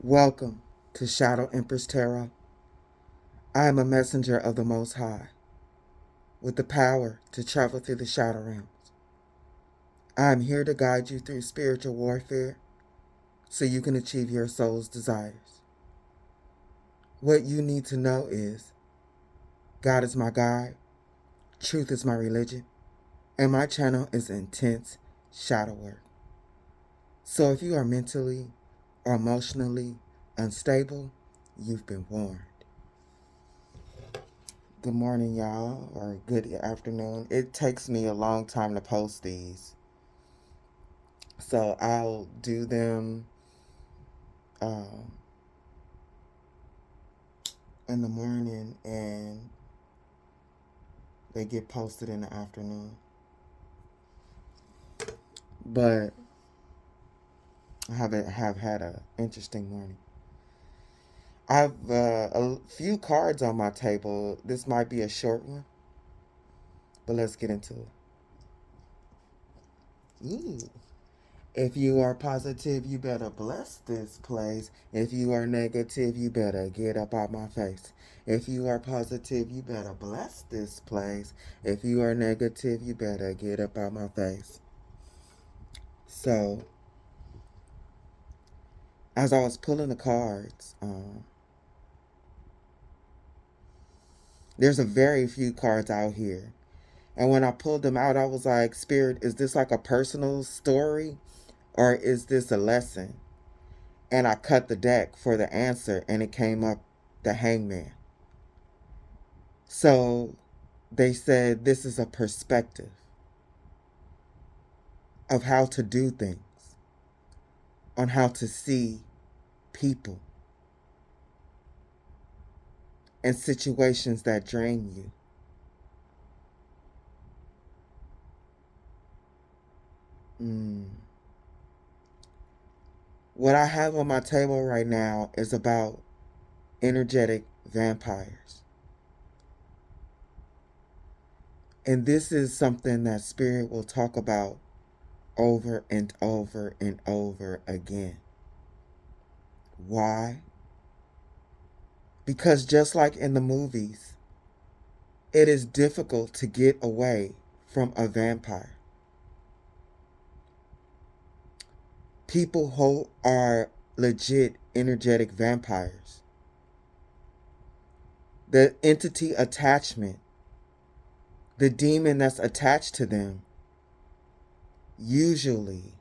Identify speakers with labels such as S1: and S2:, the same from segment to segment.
S1: Welcome to Shadow Empress Tarot. I am a messenger of the Most High, with the power to travel through the shadow realms. I am here to guide you through spiritual warfare so you can achieve your soul's desires. What you need to know is God is my guide, truth is my religion, and my channel is intense shadow work. So if you are mentally or emotionally unstable, you've been warned. Good morning, y'all, or good afternoon. It takes me a long time to post these, so I'll do them in the morning and they get posted in the afternoon. But I have had an interesting morning. I have a few cards on my table. This might be a short one, but let's get into it. Ooh. If you are positive, you better bless this place. If you are negative, you better get up out my face. If you are positive, you better bless this place. If you are negative, you better get up out my face. So, as I was pulling the cards, there's a very few cards out here. And when I pulled them out, I was like, Spirit, is this like a personal story? Or is this a lesson? And I cut the deck for the answer, and it came up the Hangman. So they said this is a perspective of how to do things, on how to see people and situations that drain you. What I have on my table right now is about energetic vampires. And this is something that Spirit will talk about over and over and over again. Why? Because just like in the movies, it is difficult to get away from a vampire. People who are legit energetic vampires, the entity attachment, the demon that's attached to them, usually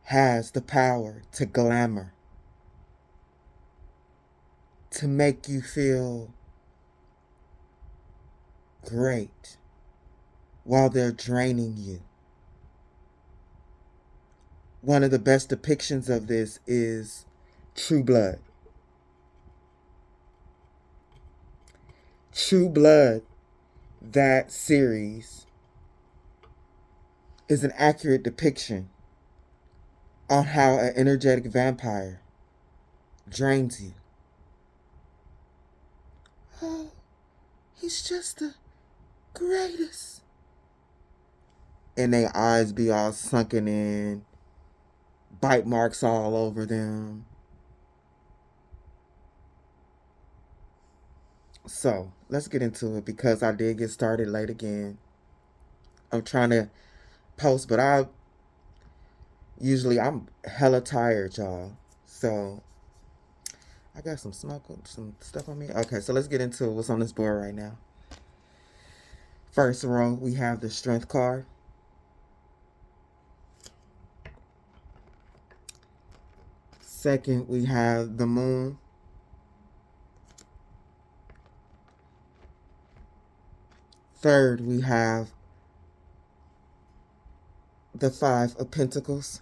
S1: has the power to glamour, to make you feel great while they're draining you. One of the best depictions of this is True Blood. True Blood, that series, is an accurate depiction on how an energetic vampire drains you. Oh, he's just the greatest. And their eyes be all sunken in, bite marks all over them. So, let's get into it because I did get started late again. I'm trying to post, but I'm hella tired, y'all. So, I got some smoke, some stuff on me. Okay, so let's get into what's on this board right now. First row, we have the Strength card. Second, we have the Moon. Third, we have the Five of Pentacles.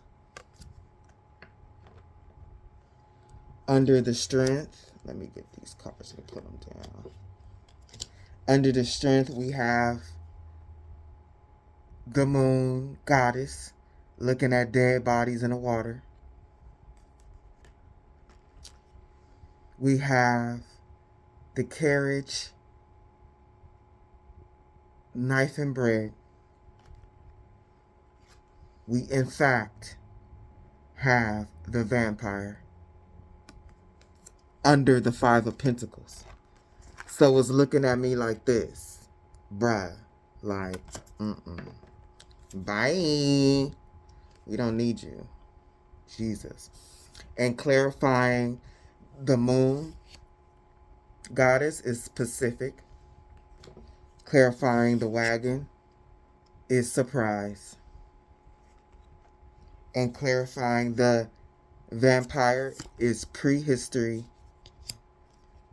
S1: Under the Strength, let me get these cards and put them down. Under the Strength, we have the Moon Goddess looking at dead bodies in the water. We have the Carriage, Knife and Bread. We, in fact, have the Vampire. under the Five of Pentacles. So it's looking at me like this. Bruh. Like, bye. We don't need you. Jesus. And clarifying the moon goddess is Pacific. Clarifying the wagon is surprise. And clarifying the vampire is prehistory,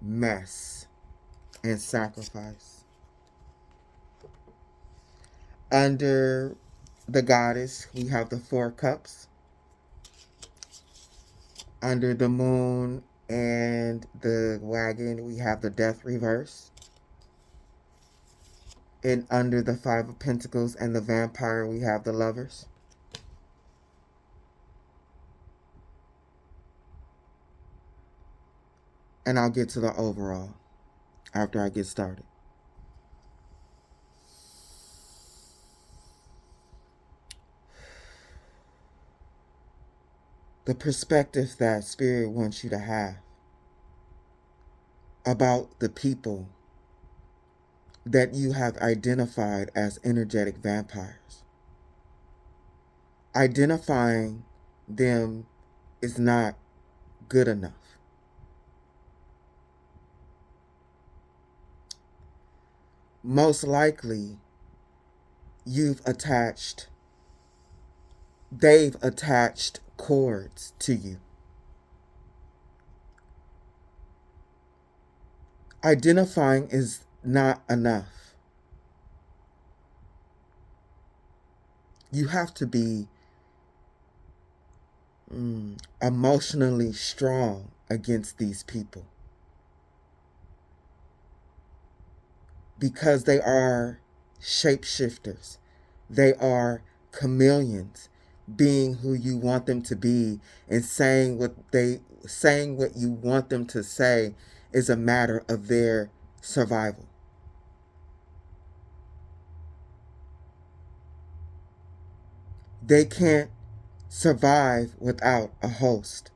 S1: mess, and sacrifice. Under the goddess, we have the Four Cups. Under the moon and the wagon, we have the Death reverse. And under the Five of Pentacles and the vampire, we have the Lovers. And I'll get to the overall after I get started. The perspective that Spirit wants you to have about the people that you have identified as energetic vampires. Identifying them is not good enough. Most likely, they've attached cords to you. Identifying is not enough. You have to be emotionally strong against these people, because they are shapeshifters. They are chameleons, being who you want them to be and saying what you want them to say is a matter of their survival. They can't survive without a host.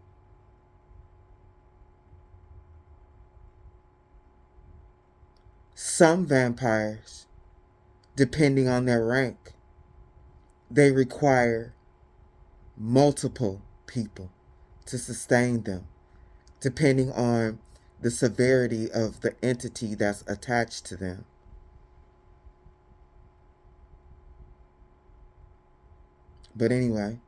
S1: Some vampires, depending on their rank, they require multiple people to sustain them, depending on the severity of the entity that's attached to them. But anyway,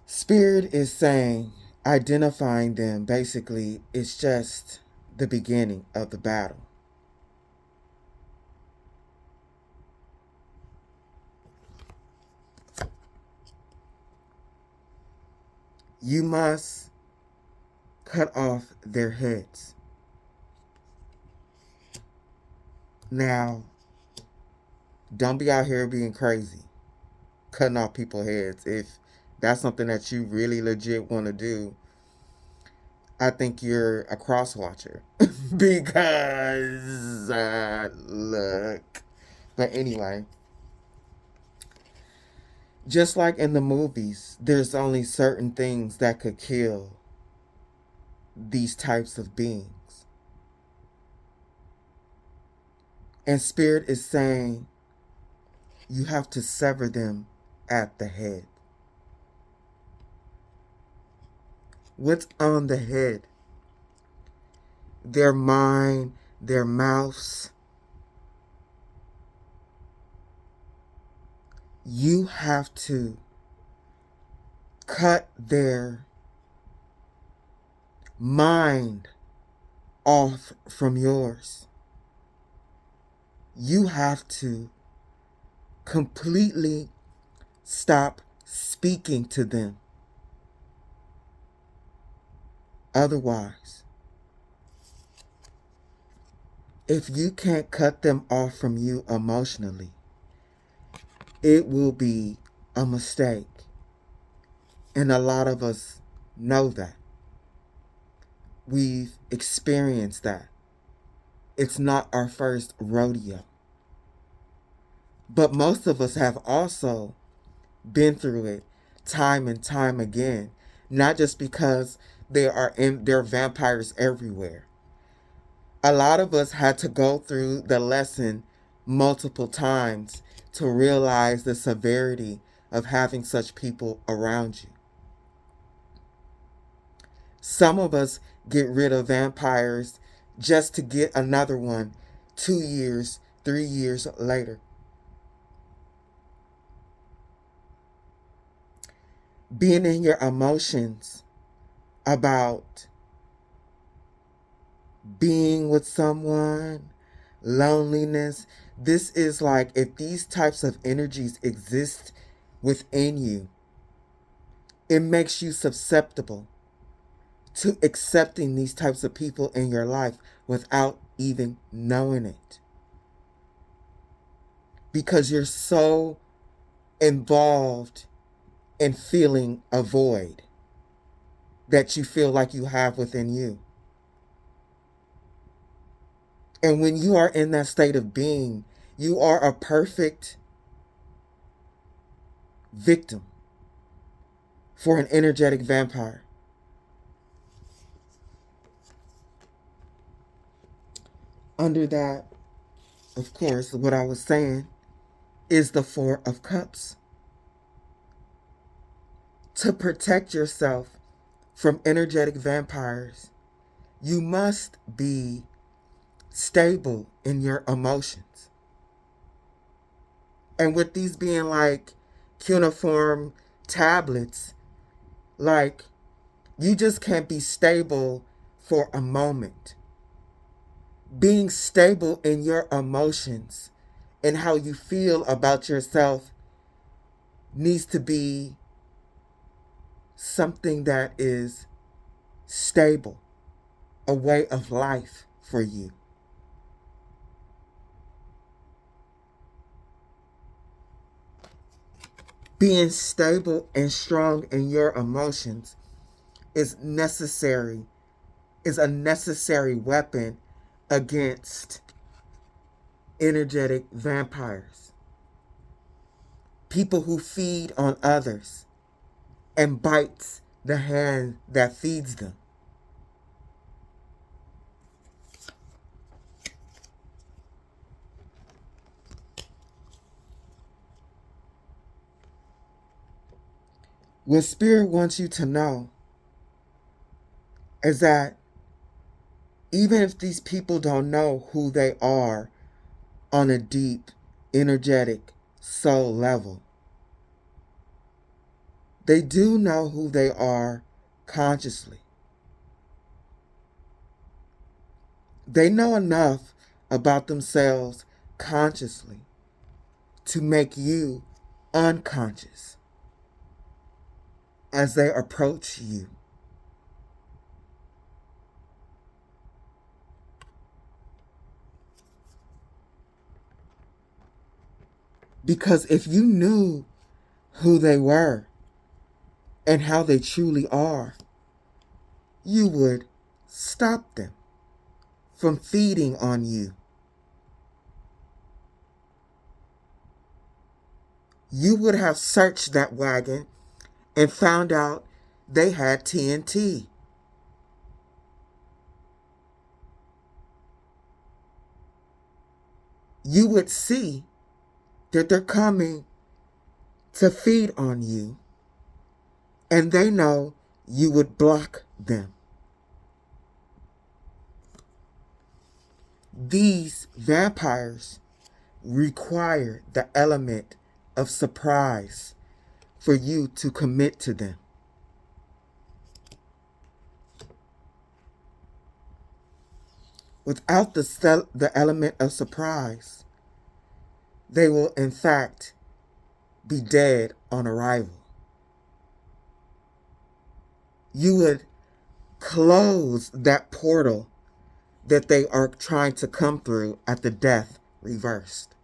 S1: Spirit is saying, identifying them, basically, it's just the beginning of the battle. You must cut off their heads. Now, don't be out here being crazy, cutting off people's heads. If that's something that you really legit want to do, I think you're a cross-watcher. Because, look. But anyway, just like in the movies, there's only certain things that could kill these types of beings. And Spirit is saying you have to sever them at the head. What's on the head? Their mind, their mouths. You have to cut their mind off from yours. You have to completely stop speaking to them. Otherwise, if you can't cut them off from you emotionally, it will be a mistake. And a lot of us know that. We've experienced that. It's not our first rodeo. But most of us have also been through it time and time again, not just because there are vampires everywhere. A lot of us had to go through the lesson multiple times to realize the severity of having such people around you. Some of us get rid of vampires just to get another one 2 years, 3 years later. Being in your emotions about being with someone, loneliness. This is like, if these types of energies exist within you, it makes you susceptible to accepting these types of people in your life without even knowing it. Because you're so involved in feeling a void that you feel like you have within you. And when you are in that state of being, you are a perfect victim for an energetic vampire. Under that, of course, what I was saying is the Four of Cups. To protect yourself from energetic vampires, you must be stable in your emotions. And with these being like cuneiform tablets, like, you just can't be stable for a moment. Being stable in your emotions and how you feel about yourself needs to be something that is stable, a way of life for you. Being stable and strong in your emotions is a necessary weapon against energetic vampires. People who feed on others and bites the hand that feeds them. What Spirit wants you to know is that even if these people don't know who they are on a deep, energetic soul level, they do know who they are consciously. They know enough about themselves consciously to make you unconscious as they approach you. Because if you knew who they were and how they truly are, you would stop them from feeding on you. You would have searched that wagon and found out they had TNT. You would see that they're coming to feed on you, and they know you would block them. These vampires require the element of surprise for you to commit to them. Without the element of surprise, they will in fact be dead on arrival. You would close that portal that they are trying to come through at the death reversed.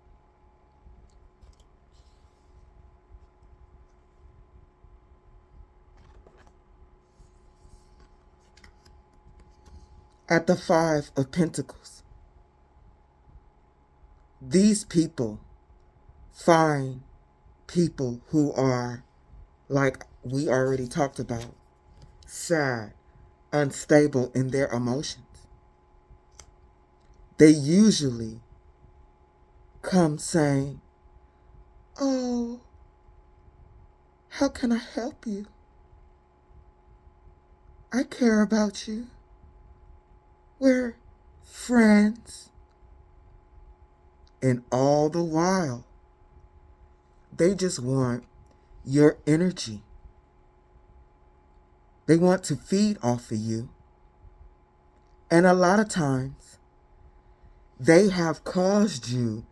S1: At the Five of Pentacles, these people find people who are like we already talked about, sad, unstable in their emotions. They usually come saying, "Oh, how can I help you? I care about you. We're friends." And all the while, they just want your energy. They want to feed off of you. And a lot of times, they have caused you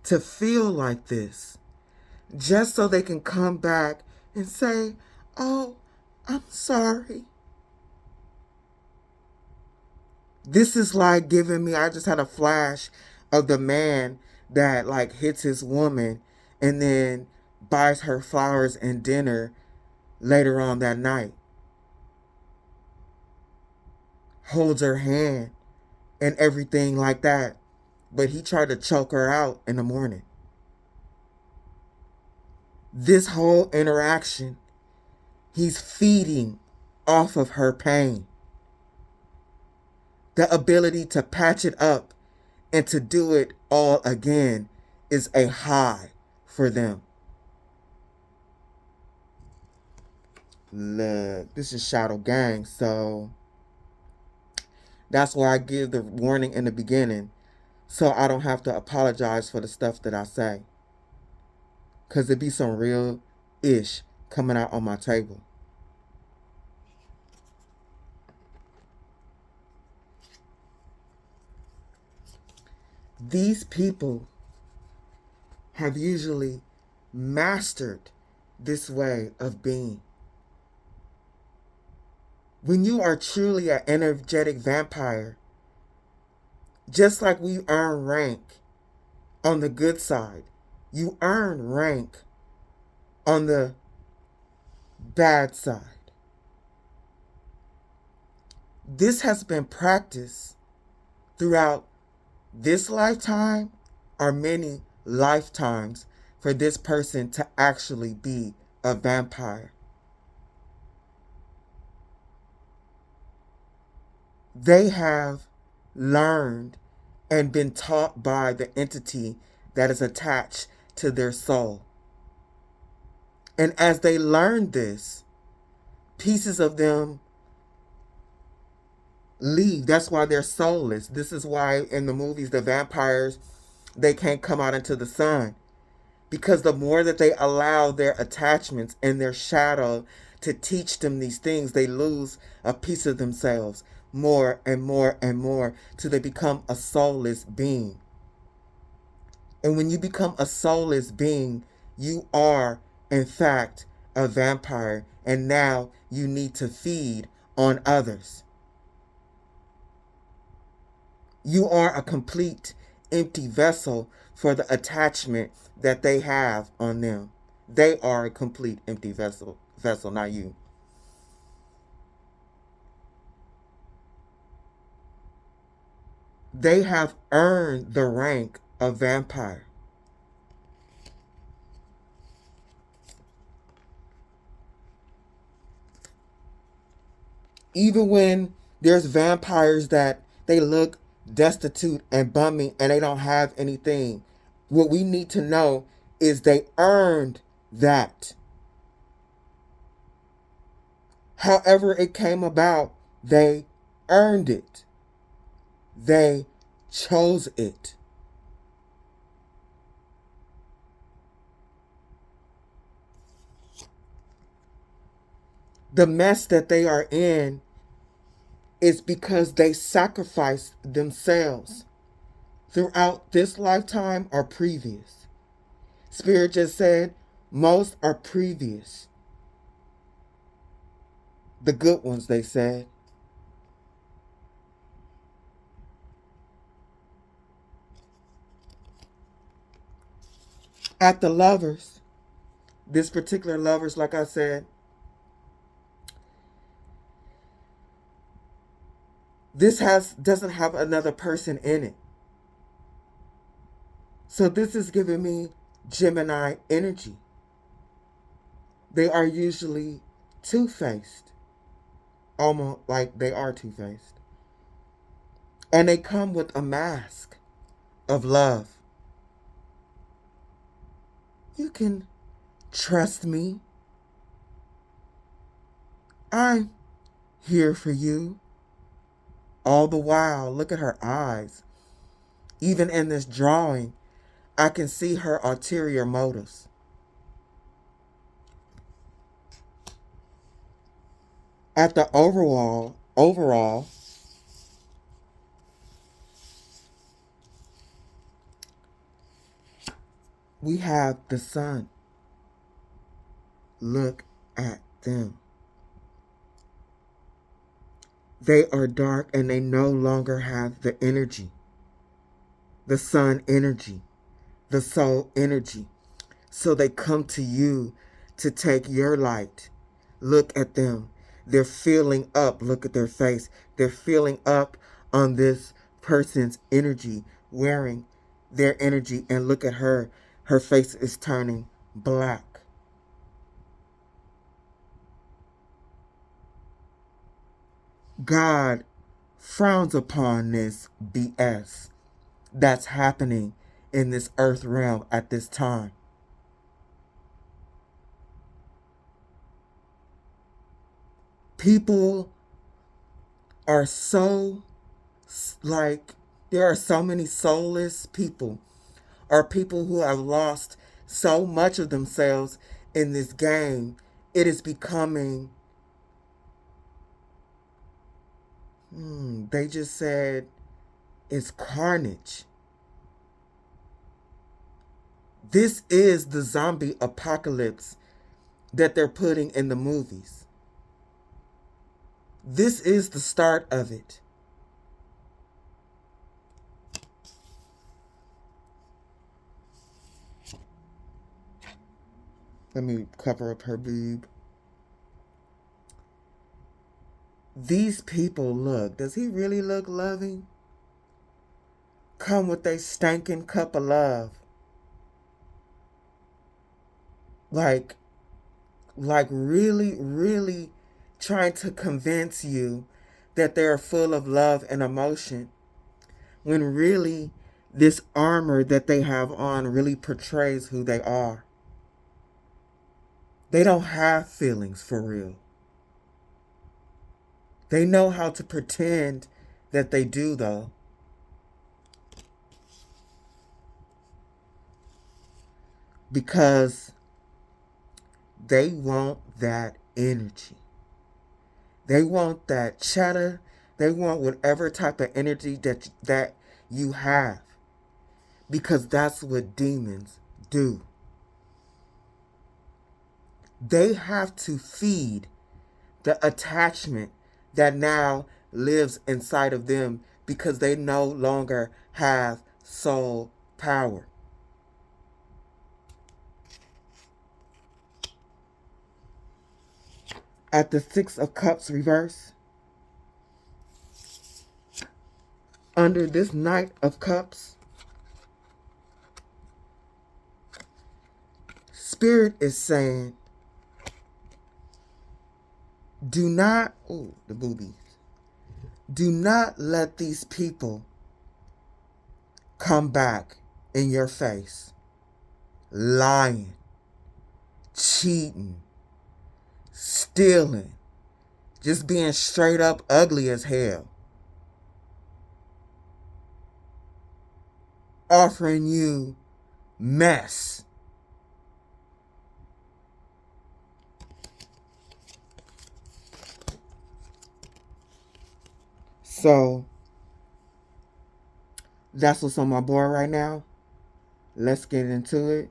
S1: to feel like this just so they can come back and say, "Oh, I'm sorry." This is like giving me, I just had a flash of the man that like hits his woman and then buys her flowers and dinner later on that night, holds her hand and everything like that. But he tried to choke her out in the morning. This whole interaction, he's feeding off of her pain. The ability to patch it up and to do it all again is a high for them. Look, this is Shadow Gang, so that's why I give the warning in the beginning, so I don't have to apologize for the stuff that I say. Because it be some real ish coming out on my table. These people have usually mastered this way of being. When you are truly an energetic vampire, just like we earn rank on the good side, you earn rank on the bad side. This has been practiced throughout this lifetime or many lifetimes for this person to actually be a vampire. They have learned and been taught by the entity that is attached to their soul. And as they learn this, pieces of them leave. That's why they're soulless. This is why in the movies, the vampires, they can't come out into the sun. Because the more that they allow their attachments and their shadow to teach them these things, they lose a piece of themselves more and more and more till they become a soulless being. And when you become a soulless being, you are, in fact, a vampire. And now you need to feed on others. You are a complete empty vessel for the attachment that they have on them. They are a complete empty vessel, not you. They have earned the rank of vampire. Even when there's vampires that they look destitute and bumming and they don't have anything, what we need to know is they earned that. However it came about, they earned it. They chose it. The mess that they are in is because they sacrificed themselves throughout this lifetime or previous. Spirit just said most are previous. The good ones, they said. At the lovers, this particular lovers, like I said, this doesn't have another person in it. So this is giving me Gemini energy. They are usually two-faced. Almost like they are two-faced. And they come with a mask of love. You can trust me. I'm here for you. All the while, look at her eyes. Even in this drawing, I can see her ulterior motives. At the overall, we have the sun. Look at them. They are dark and they no longer have the energy. The sun energy. The soul energy. So they come to you to take your light. Look at them. They're feeling up. Look at their face. They're feeling up on this person's energy, wearing their energy. And look at her. Her face is turning black. God frowns upon this BS that's happening in this earth realm at this time. People are so, there are so many soulless people, or people who have lost so much of themselves in this game. It is becoming, they just said, it's carnage. This is the zombie apocalypse that they're putting in the movies. This is the start of it. Let me cover up her boob. These people look. Does he really look loving? Come with a stinking cup of love. Like really, really trying to convince you that they're full of love and emotion, when really this armor that they have on really portrays who they are. They don't have feelings for real. They know how to pretend that they do, though. Because they want that energy. They want that chatter. They want whatever type of energy that you have. Because that's what demons do. They have to feed the attachment that now lives inside of them, because they no longer have soul power. At the Six of Cups reverse, under this Knight of Cups, Spirit is saying, do not, the boobies, do not let these people come back in your face, lying, cheating, stealing, just being straight up ugly as hell, offering you mess. So that's what's on my board right now. Let's get into it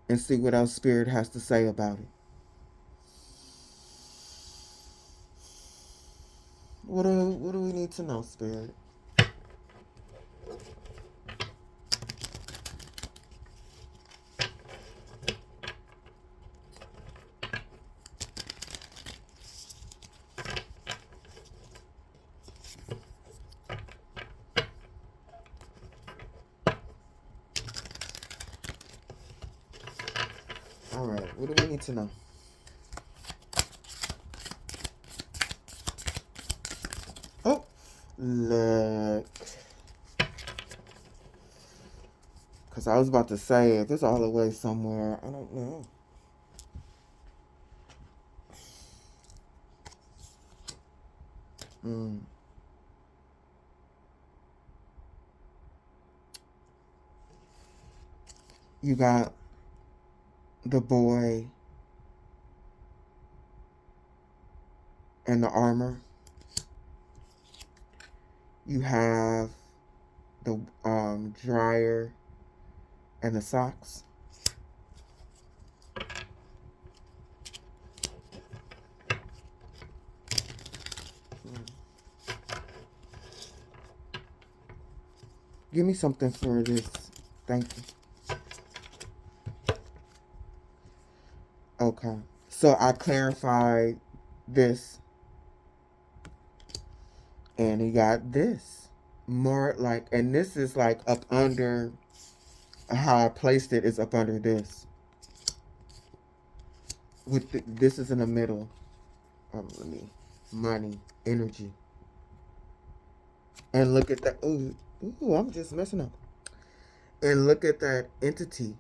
S1: and see what else Spirit has to say about it. What do we need to know, Spirit? All right, what do we need to know? Look. Because I was about to say, if it's all the way somewhere, I don't know. You got the boy and the armor. You have the dryer and the socks. Give me something for this. Thank you. Okay. So I clarified this. And you got this. More like, and this is like up under, how I placed it is up under this. This is in the middle. Money, energy. And look at that. Ooh, I'm just messing up. And look at that entity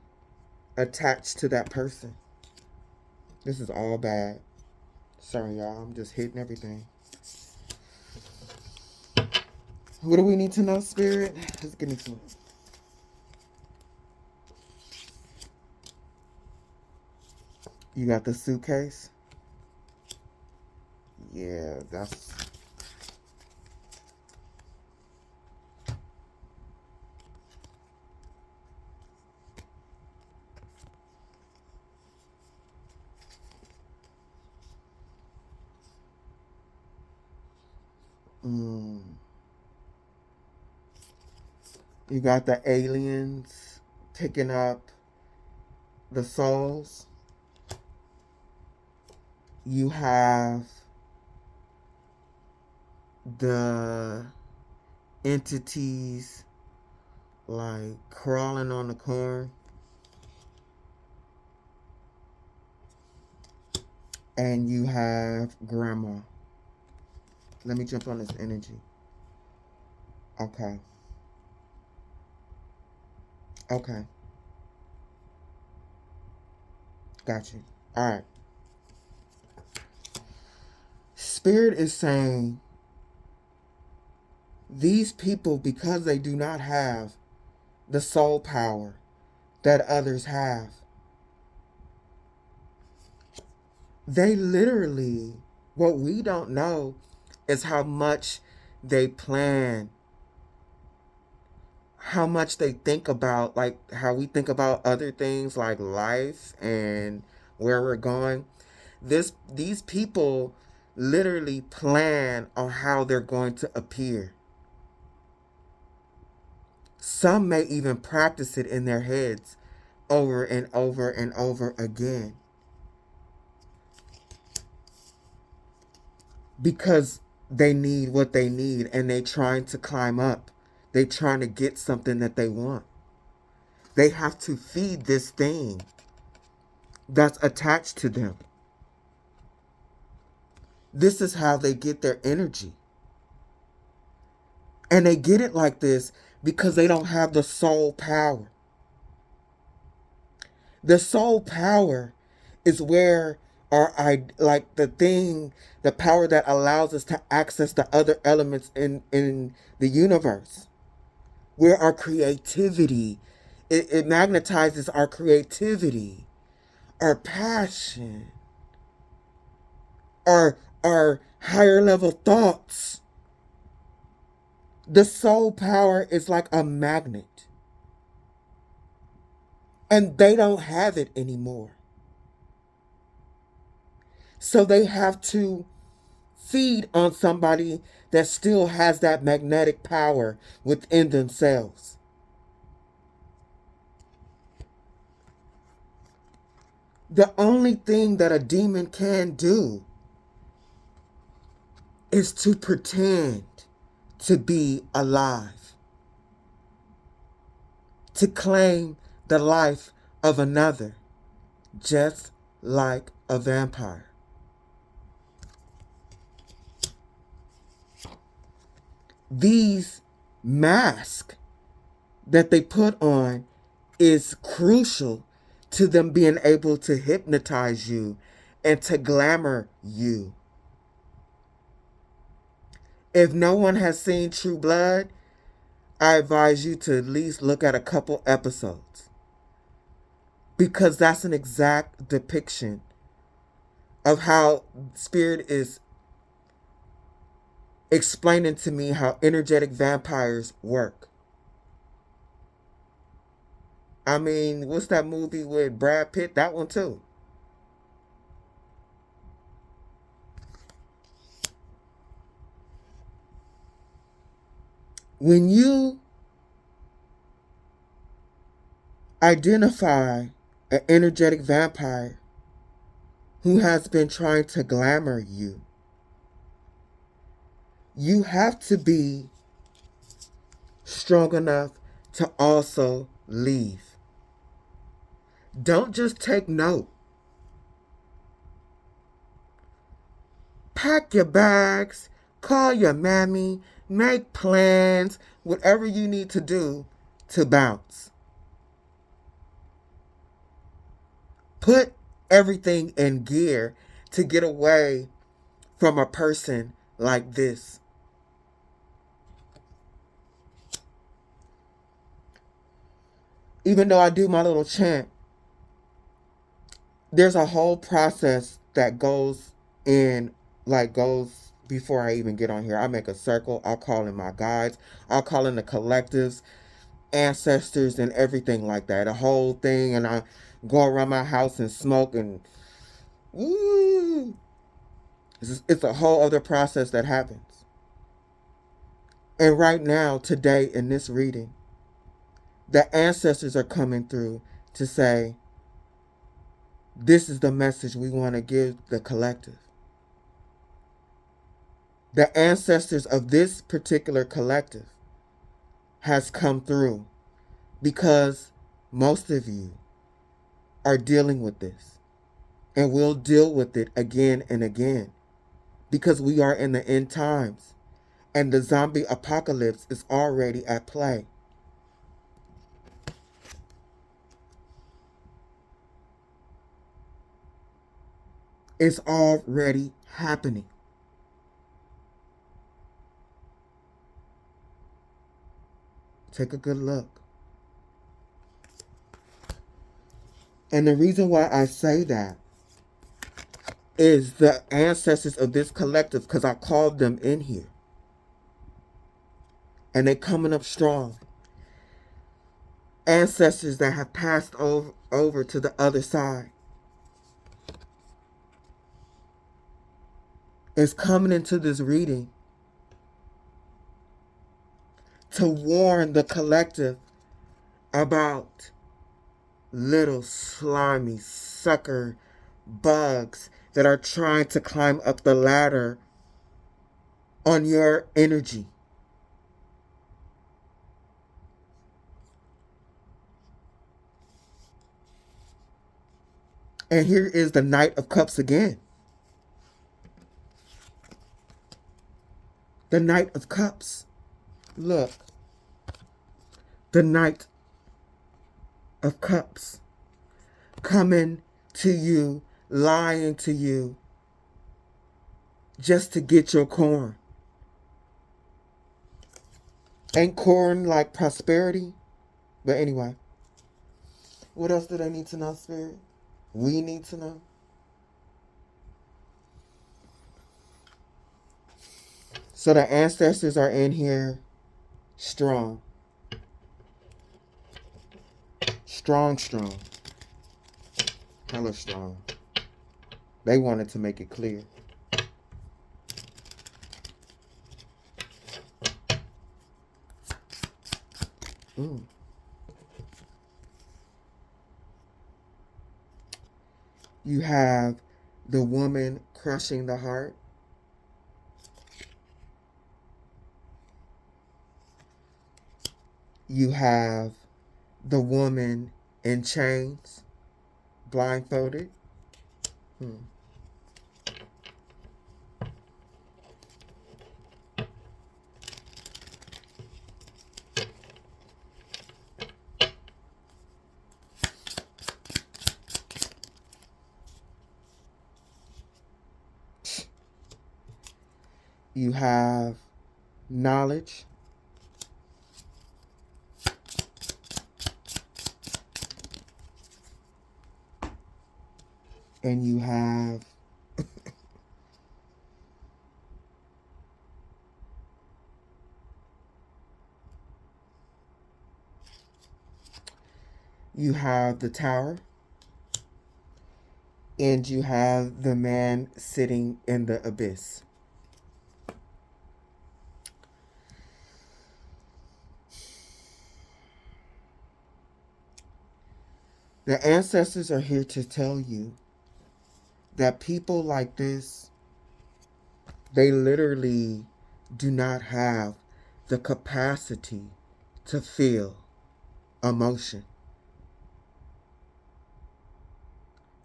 S1: attached to that person. This is all bad. Sorry, y'all. I'm just hitting everything. What do we need to know, Spirit? Let's get into it. You got the suitcase? Yeah, that's... You got the aliens picking up the souls. You have the entities like crawling on the corn. And you have grandma. Let me jump on this energy. Okay. Okay. Got you. All right. Spirit is saying these people, because they do not have the soul power that others have, they literally, what we don't know is how much they plan, how much they think about, like how we think about other things like life and where we're going. These people literally plan on how they're going to appear. Some may even practice it in their heads over and over and over again. Because they need what they need and they trying to climb up. They trying to get something that they want. They have to feed this thing that's attached to them. This is how they get their energy. And they get it like this because they don't have the soul power. The soul power is where the power that allows us to access the other elements in the universe. Where our creativity, it magnetizes our creativity, our passion, our higher level thoughts. The soul power is like a magnet. And they don't have it anymore. So they have to feed on somebody that still has that magnetic power within themselves. The only thing that a demon can do is to pretend to be alive, to claim the life of another, just like a vampire. these masks that they put on is crucial to them being able to hypnotize you and to glamour you. If no one has seen True Blood, I advise you to at least look at a couple episodes, because that's an exact depiction of how Spirit is explaining to me how energetic vampires work. I mean, what's that movie with Brad Pitt? That one too. When you identify an energetic vampire who has been trying to glamour you, you have to be strong enough to also leave. Don't just take note. Pack your bags, call your mammy, make plans, whatever you need to do to bounce. Put everything in gear to get away from a person like this. Even though I do my little chant, there's a whole process that goes before I even get on here. I make a circle. I'll call in my guides. I'll call in the collectives, ancestors, and everything like that. A whole thing, and I go around my house and smoke and woo. It's a whole other process that happens. And right now, today, in this reading, the ancestors are coming through to say, this is the message we want to give the collective. The ancestors of this particular collective has come through because most of you are dealing with this, and will deal with it again and again, because we are in the end times and the zombie apocalypse is already at play. It's already happening. Take a good look. And the reason why I say that is the ancestors of this collective, because I called them in here. And they're coming up strong. Ancestors that have passed over to the other side is coming into this reading to warn the collective about little slimy sucker bugs that are trying to climb up the ladder on your energy. And here is the Knight of Cups again. The Knight of Cups. Look. The Knight of Cups. Coming to you, lying to you, just to get your corn. Ain't corn like prosperity? But anyway. What else do they need to know, Spirit? We need to know. So the ancestors are in here strong. Strong. Hella strong. They wanted to make it clear. You have the woman crushing the heart. You have the woman in chains, blindfolded. You have knowledge. And you have you have the Tower. And you have the man sitting in the abyss. The ancestors are here to tell you that people like this, they literally do not have the capacity to feel emotion.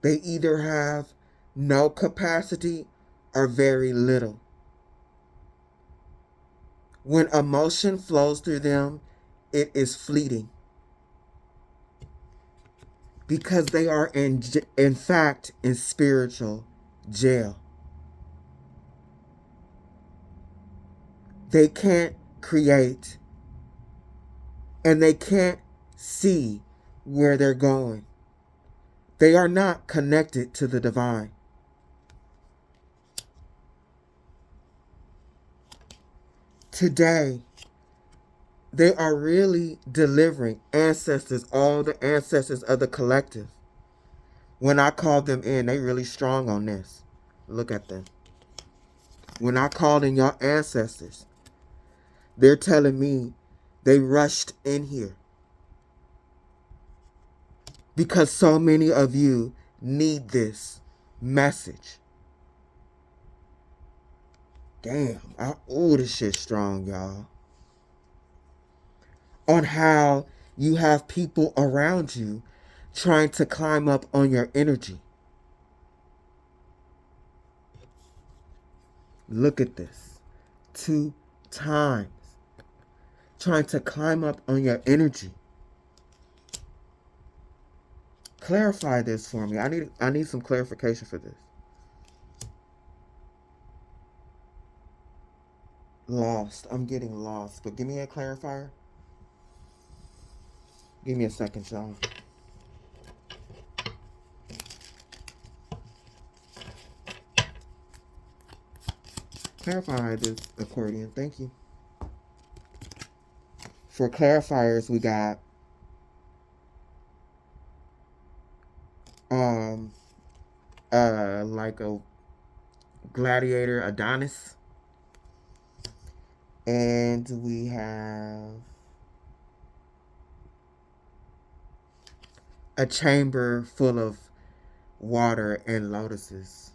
S1: They either have no capacity or very little. When emotion flows through them, it is fleeting. Because they are in fact in spiritual jail. They can't create and they can't see where they're going. They are not connected to the divine. Today, they are really delivering ancestors, all the ancestors of the collective. When I called them in, they really strong on this. Look at them. When I called in your ancestors, they're telling me they rushed in here because so many of you need this message. Damn, this shit's strong, y'all. On how you have people around you trying to climb up on your energy. Look at this. 2 times. Trying to climb up on your energy. Clarify this for me. I need some clarification for this. Lost. I'm getting lost. But give me a clarifier. Give me a second, y'all. Clarify this accordion. Thank you. For clarifiers, we got like a gladiator Adonis. And we have a chamber full of water and lotuses.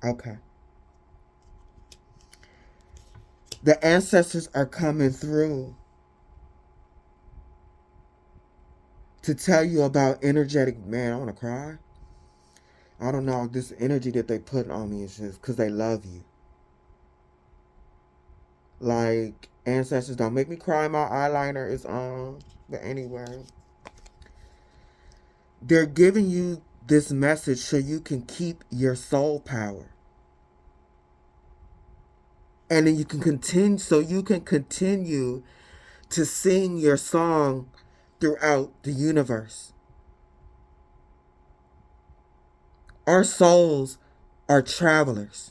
S1: Okay. The ancestors are coming through to tell you about energetic, man, I want to cry. I don't know, this energy that they put on me is just because they love you. Like, ancestors, don't make me cry, my eyeliner is on. But anyway, they're giving you this message so you can keep your soul power. And then you can continue to sing your song throughout the universe. Our souls are travelers.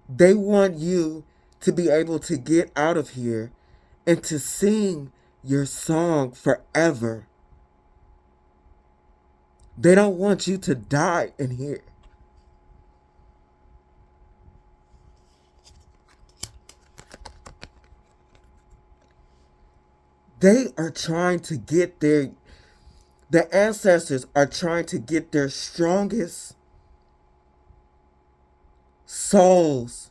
S1: They want you to be able to get out of here and to sing your song forever. They don't want you to die in here. They are trying to get the ancestors are trying to get their strongest souls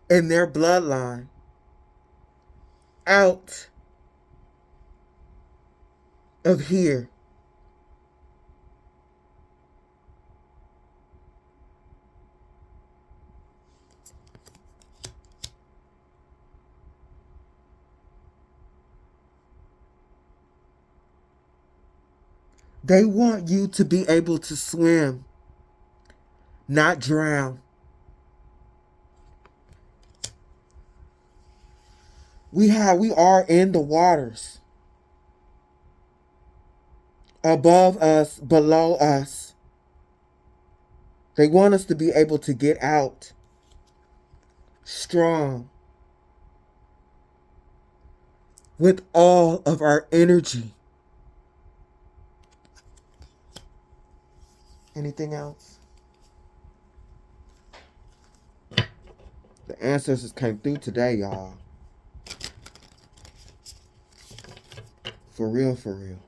S1: in their bloodline out of here. They want you to be able to swim, not drown. We are in the waters. Above us, below us. They want us to be able to get out strong with all of our energy. Anything else? The ancestors came through today, y'all. For real, for real.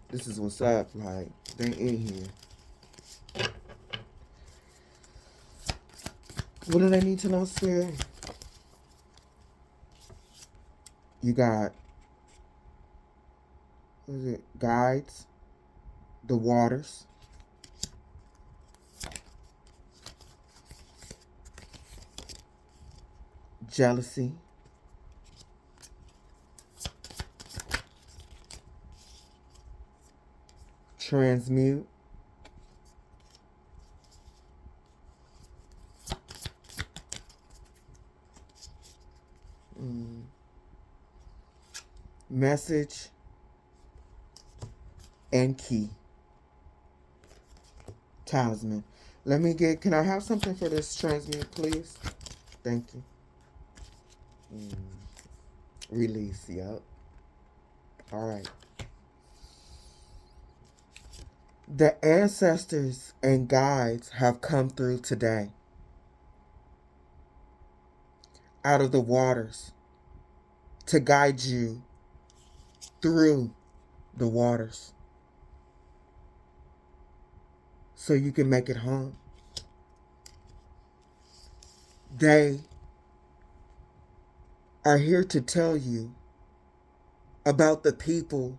S1: This is what's up. Like, they in here. What do they need to know, Spirit? You got, what is it? Guides, the waters, jealousy, transmute, message, and key. Talisman. Let me get, can I have something for this transmute, please? Thank you. Release, yep. All right. The ancestors and guides have come through today. Out of the waters. To guide you through the waters. So you can make it home. They are here to tell you about the people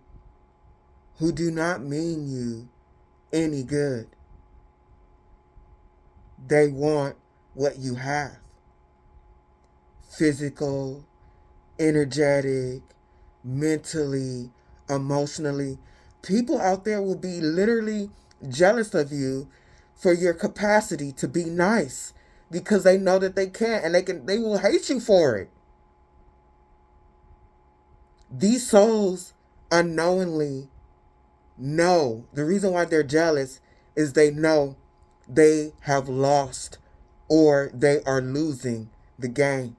S1: who do not mean you any good. They want what you have. Physical, energetic, mentally, emotionally. People out there will be literally jealous of you for your capacity to be nice because they know that they can't, and they will hate you for it. These souls unknowingly know the reason why they're jealous is they know they have lost or they are losing the game.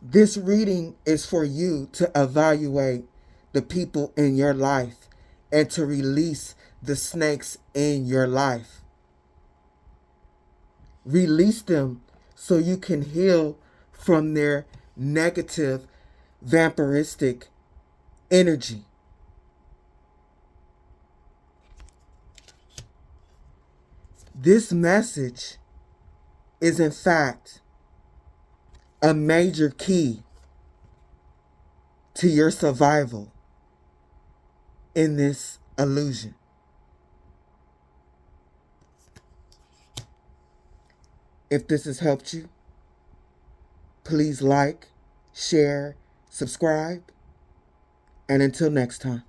S1: This reading is for you to evaluate the people in your life and to release the snakes in your life. Release them so you can heal from their negative, vampiristic energy. This message is in fact a major key to your survival in this illusion. If this has helped you, please like, share, subscribe, and until next time.